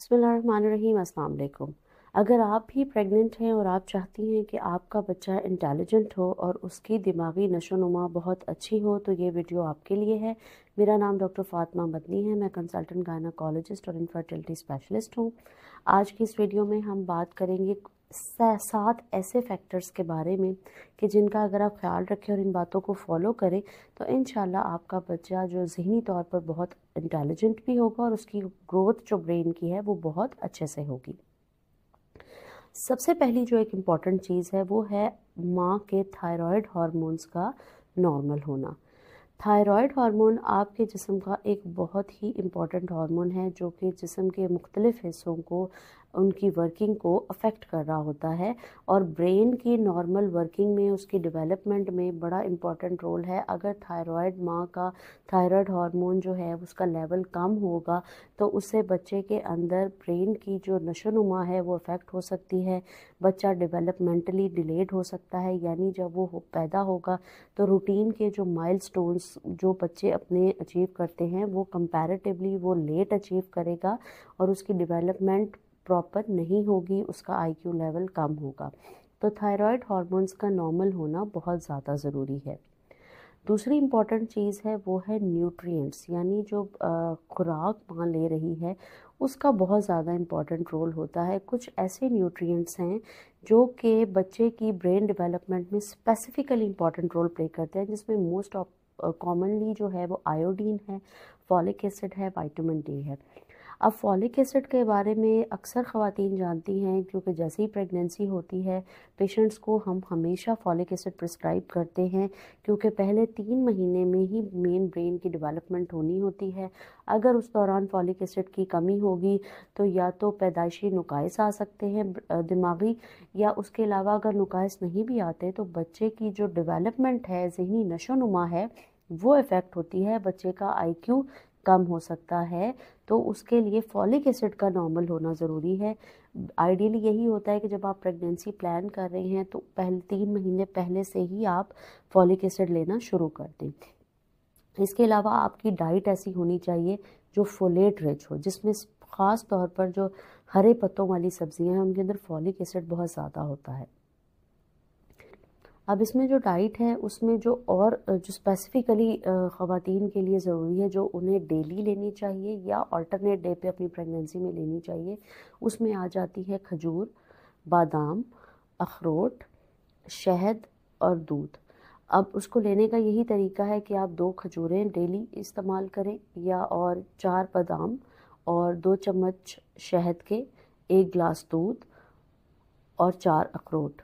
बिस्मिल्लाहिर्रहमानिर्रहीम। अस्सलाम वालेकुम। अगर आप भी प्रेग्नेंट हैं और आप चाहती हैं कि आपका बच्चा इंटेलिजेंट हो और उसकी दिमागी नशोनुमा बहुत अच्छी हो तो ये वीडियो आपके लिए है। मेरा नाम डॉक्टर फातिमा मदनी है। मैं कंसल्टेंट गायनेकोलॉजिस्ट और इनफर्टिलिटी स्पेशलिस्ट हूँ। आज की इस वीडियो में हम बात करेंगे 7 ऐसे फैक्टर्स के बारे में कि जिनका अगर आप ख्याल रखें और इन बातों को फॉलो करें तो इंशाल्लाह आपका बच्चा जो ज़हनी तौर पर बहुत इंटेलिजेंट भी होगा और उसकी ग्रोथ जो ब्रेन की है वो बहुत अच्छे से होगी। सबसे पहली जो एक इम्पॉर्टेंट चीज़ है वो है माँ के थायराइड हार्मोन्स का नॉर्मल होना। थायराइड हार्मोन आपके जिस्म का एक बहुत ही इम्पॉर्टेंट हार्मोन है जो कि जिस्म के मुख्तलिफ हिस्सों को उनकी वर्किंग को अफेक्ट कर रहा होता है और ब्रेन की नॉर्मल वर्किंग में उसकी डेवलपमेंट में बड़ा इम्पॉर्टेंट रोल है। अगर थायराइड माँ का थायराइड हार्मोन जो है उसका लेवल कम होगा तो उससे बच्चे के अंदर ब्रेन की जो नशोनुमा है वो अफेक्ट हो सकती है। बच्चा डेवलपमेंटली डिलेड हो सकता है, यानी जब वो पैदा होगा तो रूटीन के जो माइलस्टोन्स जो बच्चे अपने अचीव करते हैं वो कंपैरेटिवली वो लेट अचीव करेगा और उसकी डेवलपमेंट प्रॉपर नहीं होगी, उसका आईक्यू लेवल कम होगा। तो थायराइड हार्मोन्स का नॉर्मल होना बहुत ज़्यादा ज़रूरी है। दूसरी इम्पॉर्टेंट चीज़ है वो है न्यूट्रिएंट्स, यानी जो खुराक माँ ले रही है उसका बहुत ज़्यादा इम्पॉर्टेंट रोल होता है। कुछ ऐसे न्यूट्रिएंट्स हैं जो कि बच्चे की ब्रेन डेवलपमेंट में स्पेसिफिकली इम्पॉर्टेंट रोल प्ले करते हैं, जिसमें मोस्ट ऑफ कॉमनली जो है वो आयोडीन है, फॉलिक एसिड है, विटामिन डी है। अब फॉलिक एसिड के बारे में अक्सर ख़वातीन जानती हैं क्योंकि जैसे ही प्रेगनेंसी होती है पेशेंट्स को हम हमेशा फॉलिक एसिड प्रिस्क्राइब करते हैं क्योंकि पहले 3 महीने में ही मेन ब्रेन की डेवलपमेंट होनी होती है। अगर उस दौरान फॉलिक एसिड की कमी होगी तो या तो पैदाइशी नुकाइस आ सकते हैं दिमागी, या उसके अलावा अगर नुकाइस नहीं भी आते तो बच्चे की जो डेवलपमेंट है, ज़हनी नशोनुमा है, वो इफ़ेक्ट होती है। बच्चे का आईक्यू कम हो सकता है, तो उसके लिए फॉलिक एसिड का नॉर्मल होना ज़रूरी है। आइडियली यही होता है कि जब आप प्रेगनेंसी प्लान कर रहे हैं तो पहले 3 महीने पहले से ही आप फॉलिक एसिड लेना शुरू कर दें। इसके अलावा आपकी डाइट ऐसी होनी चाहिए जो फोलेट रिच हो, जिसमें ख़ास तौर पर जो हरे पत्तों वाली सब्जियां हैं उनके अंदर फॉलिक एसिड बहुत ज़्यादा होता है। अब इसमें जो डाइट है उसमें जो स्पेसिफ़िकली ख़वातीन के लिए ज़रूरी है, जो उन्हें डेली लेनी चाहिए या अल्टरनेट डे पे अपनी प्रेगनेंसी में लेनी चाहिए, उसमें आ जाती है खजूर, बादाम, अखरोट, शहद और दूध। अब उसको लेने का यही तरीका है कि आप 2 खजूरें डेली इस्तेमाल करें या और 4 बादाम और 2 चम्मच शहद के, 1 गिलास दूध और 4 अखरोट।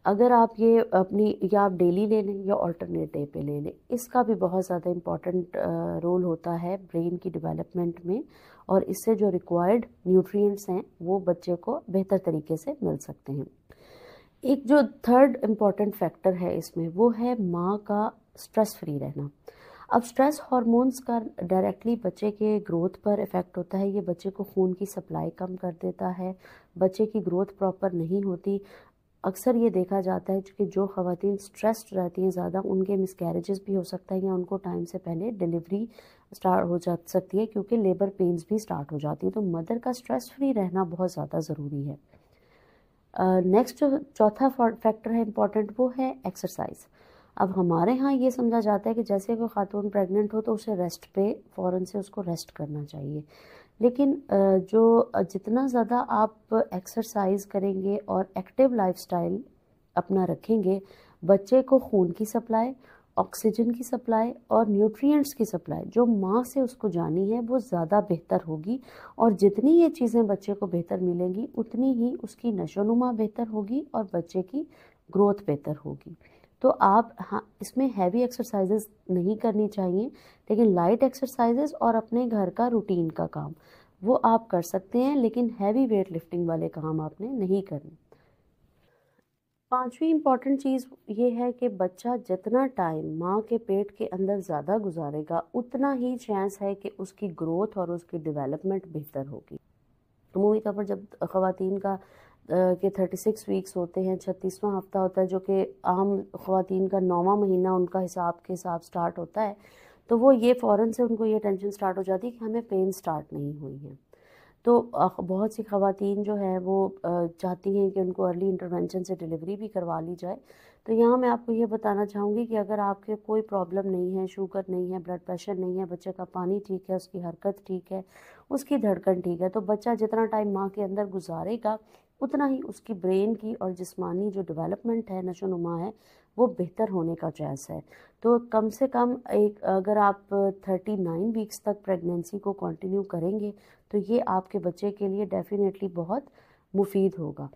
अगर आप ये अपनी या आप डेली ले लें या अल्टरनेट डे पे ले लें, इसका भी बहुत ज़्यादा इम्पॉर्टेंट रोल होता है ब्रेन की डेवलपमेंट में और इससे जो रिक्वायर्ड न्यूट्रिएंट्स हैं वो बच्चे को बेहतर तरीके से मिल सकते हैं। एक जो थर्ड इम्पॉर्टेंट फैक्टर है इसमें वो है माँ का स्ट्रेस फ्री रहना। अब स्ट्रेस हार्मोन्स का डायरेक्टली बच्चे के ग्रोथ पर इफ़ेक्ट होता है। ये बच्चे को खून की सप्लाई कम कर देता है, बच्चे की ग्रोथ प्रॉपर नहीं होती। अक्सर ये देखा जाता है कि जो ख़वातीन स्ट्रेस्ड रहती हैं ज़्यादा, उनके मिसकैरेजेस भी हो सकता है या उनको टाइम से पहले डिलीवरी स्टार्ट हो जा सकती है क्योंकि लेबर पेन्स भी स्टार्ट हो जाती है। तो मदर का स्ट्रेस फ्री रहना बहुत ज़्यादा ज़रूरी है। नेक्स्ट जो चौथा फैक्टर है इम्पॉर्टेंट वो है एक्सरसाइज। अब हमारे यहाँ ये समझा जाता है कि जैसे कोई खातून प्रेग्नेंट हो तो उसे रेस्ट पे फ़ौरन से उसको रेस्ट करना चाहिए, लेकिन जितना ज़्यादा आप एक्सरसाइज करेंगे और एक्टिव लाइफस्टाइल अपना रखेंगे, बच्चे को खून की सप्लाई, ऑक्सीजन की सप्लाई और न्यूट्रिएंट्स की सप्लाई जो माँ से उसको जानी है वो ज़्यादा बेहतर होगी। और जितनी ये चीज़ें बच्चे को बेहतर मिलेंगी उतनी ही उसकी नशोनुमा बेहतर होगी और बच्चे की ग्रोथ बेहतर होगी। तो आप हाँ, इसमें हैवी एक्सरसाइजेस नहीं करनी चाहिए, लेकिन लाइट एक्सरसाइजेस और अपने घर का रूटीन का काम वो आप कर सकते हैं, लेकिन हैवी वेट लिफ्टिंग वाले काम आपने नहीं करने। 5वीं इम्पॉर्टेंट चीज़ ये है कि बच्चा जितना टाइम माँ के पेट के अंदर ज़्यादा गुजारेगा उतना ही चांस है कि उसकी ग्रोथ और उसकी डेवलपमेंट बेहतर होगी। अमूमी तौर पर जब ख़वातीन का के 36 वीक्स होते हैं, 36वां हफ्ता होता है जो कि आम ख़वातीन का 9वां महीना उनका हिसाब के साथ स्टार्ट होता है, तो वो ये फ़ौरन से उनको ये टेंशन स्टार्ट हो जाती है कि हमें पेन स्टार्ट नहीं हुई है। تو बहुत सी ख़वातीन जो है वो चाहती हैं कि उनको अर्ली इंटरवेंशन से डिलीवरी भी करवा ली जाए। तो यहाँ मैं आपको ये बताना चाहूँगी कि अगर आपके कोई प्रॉब्लम नहीं है, शुगर नहीं है, ब्लड प्रेशर नहीं है, बच्चे का पानी ठीक है, उसकी हरकत ठीक है, उसकी धड़कन ठीक है, तो बच्चा जितना टाइम माँ के अंदर गुजारेगा उतना ही उसकी ब्रेन की और जिस्मानी जो डेवलपमेंट है, नशोनुमा है, वो बेहतर होने का चांस है। तो कम से कम एक अगर आप 39 वीक्स तक प्रेगनेंसी को कंटिन्यू करेंगे तो ये आपके बच्चे के लिए डेफ़िनेटली बहुत मुफीद होगा।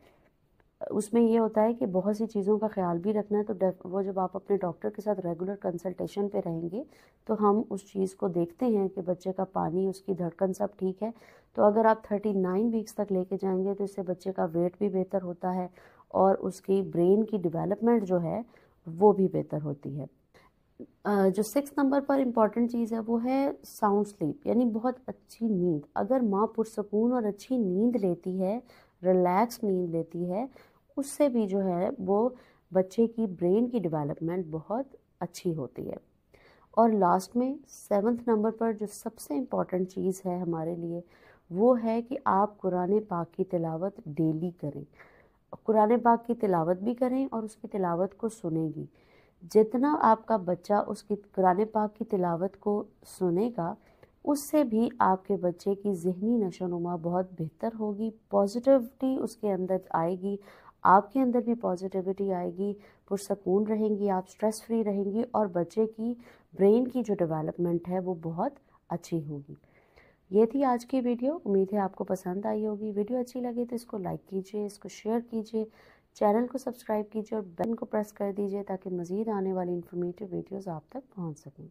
उसमें ये होता है कि बहुत सी चीज़ों का ख़्याल भी रखना है, तो वो जब आप अपने डॉक्टर के साथ रेगुलर कंसल्टेशन पे रहेंगे तो हम उस चीज़ को देखते हैं कि बच्चे का पानी, उसकी धड़कन सब ठीक है। तो अगर आप 39 वीक्स तक लेके जाएंगे तो इससे बच्चे का वेट भी बेहतर होता है और उसकी ब्रेन की डेवलपमेंट जो है वो भी बेहतर होती है। जो 6 नंबर पर इम्पॉर्टेंट चीज़ है वो है साउंड स्लीप, यानी बहुत अच्छी नींद। अगर माँ पुरसकून और अच्छी नींद लेती है, रिलैक्स नींद लेती है, उससे भी जो है वो बच्चे की ब्रेन की डेवलपमेंट बहुत अच्छी होती है। और लास्ट में 7th नंबर पर जो सबसे इम्पॉर्टेंट चीज़ है हमारे लिए वो है कि आप कुरान पाक की तिलावत डेली करें। कुरान पाक की तिलावत भी करें और उसकी तिलावत को सुनें। जितना आपका बच्चा उसकी कुरान पाक की तिलावत को सुनेगा, उससे भी आपके बच्चे की ज़हनी नशोनुमा बहुत बेहतर होगी, पॉजिटिविटी उसके अंदर आएगी, आपके अंदर भी पॉजिटिविटी आएगी, पुरसकून रहेंगी, आप स्ट्रेस फ्री रहेंगी और बच्चे की ब्रेन की जो डेवलपमेंट है वो बहुत अच्छी होगी। ये थी आज की वीडियो, उम्मीद है आपको पसंद आई होगी। वीडियो अच्छी लगी तो इसको लाइक कीजिए, इसको शेयर कीजिए, चैनल को सब्सक्राइब कीजिए और बेल को प्रेस कर दीजिए ताकि मज़ीद आने वाली इन्फॉर्मेटिव वीडियोज़ आप तक पहुंच सकें।